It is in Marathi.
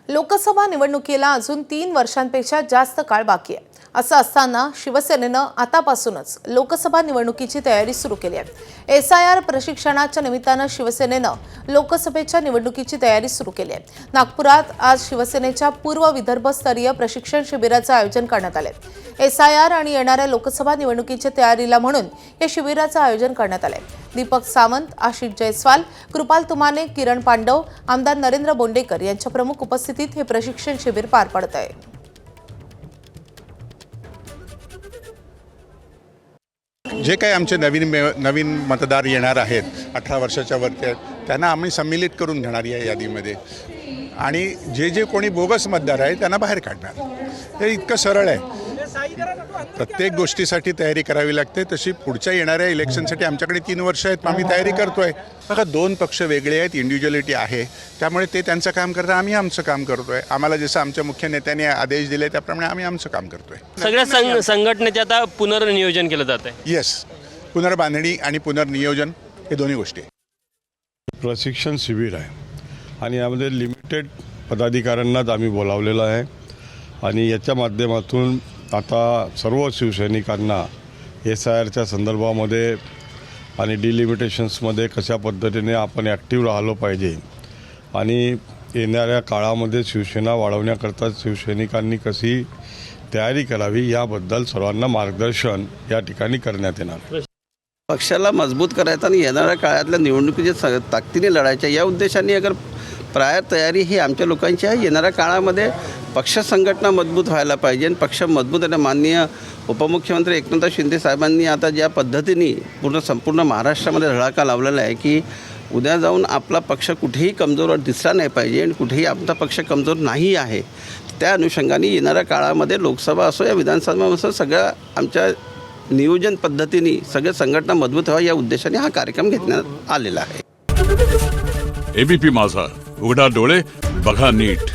लोकसभा निवडणुकीला अजून 3 वर्षांपेक्षा जास्त काळ बाकी आहे। असं असताना शिवसेनेनं आतापासूनच लोकसभा निवडणुकीची तयारी सुरू केली आहे। SIR प्रशिक्षणाच्या निमित्तानं शिवसेनेनं लोकसभेच्या निवडणुकीची तयारी सुरू केली आहे। नागपुरात आज शिवसेनेच्या पूर्व विदर्भ स्तरीय प्रशिक्षण शिबिराचं आयोजन करण्यात आले। SIR आणि येणाऱ्या लोकसभा निवडणुकीच्या तयारीला म्हणून या शिबिराचं आयोजन करण्यात आले। दीपक सावंत, आशिष जयस्वाल, कृपाल तुमाने, किरण पांडव, आमदार नरेंद्र बोंडेकर यांच्या प्रमुख उपस्थितीत हे प्रशिक्षण शिबिर पार पडत आहे। जे काही आमचे नवीन मतदार येणार आहेत 18 वर्षाच्या वरती आहेत त्यांना आम्ही सम्मिलित करून घेणार या यादीमध्ये आणि जे कोणी बोगस मतदार आहे त्यांना बाहेर काढणार। हे इतकं सरळ आहे। प्रत्येक गोष्टीसाठी तयारी करावी लागते, तशी पुढच्या येणाऱ्या इलेक्शनसाठी आमच्याकडे 3 वर्ष आहेत, आम्ही तयारी करतोय। बघा, 2 पक्ष वेगळे आहेत, इंडिव्हिज्युअलिटी आहे, त्यामुळे ते त्यांचं काम करतात, आम्ही आमचं काम करतोय। आम्हाला जसं आमच्या मुख्य नेत्यांनी आदेश दिले त्याप्रमाणे आम्ही आमचं काम करतोय। सगळ्या संघटनेचे आता पुनर्नियोजन केलं जात आहे। येस, पुनर्बांधणी आणि पुनर्नियोजन हे दोन्ही गोष्टी आहेत। प्रशिक्षण शिबिर आहे आणि यामध्ये लिमिटेड पदाधिकाऱ्यांनाच आम्ही बोलावलेलं आहे आणि याच्या माध्यमातून आता सर्व शिवसैनिकांना SIRच्या संदर्भामध्ये आणि डिलिमिटेशन्समध्ये कशा पद्धतीने आपण ॲक्टिव्ह राहिलो पाहिजे आणि येणाऱ्या काळामध्ये शिवसेना वाढवण्याकरता शिवसैनिकांनी कशी तयारी करावी याबद्दल सर्वांना मार्गदर्शन या ठिकाणी करण्यात येणार। पक्षाला मजबूत करायचं आणि येणाऱ्या काळातल्या निवडणुकीच्या ताकदीने लढायच्या या उद्देशाने अगर प्रायर तयारी ही आमच्या लोकांची आहे। येणाऱ्या काळामध्ये पक्ष संघटना मजबूत व्हायला पाहिजे आणि पक्ष मजबूत आणि माननीय उपमुख्यमंत्री एकनाथ शिंदे साहेबांनी आता ज्या पद्धतीने संपूर्ण महाराष्ट्रामध्ये धडाका लावलेला आहे की उद्या जाऊन आपला पक्ष कुठेही कमजोर दिसला नाही पाहिजे आणि कुठेही आपला पक्ष कमजोर नाही आहे, त्या अनुषंगाने येणाऱ्या काळामध्ये लोकसभा असो या विधानसभा असो सगळ्या आमच्या नियोजन पद्धतीने सगळ्या संघटना मजबूत व्हावी या उद्देशाने हा कार्यक्रम घेण्यात आलेला आहे। ABP माझा, उघडा डोळे बघा नीट।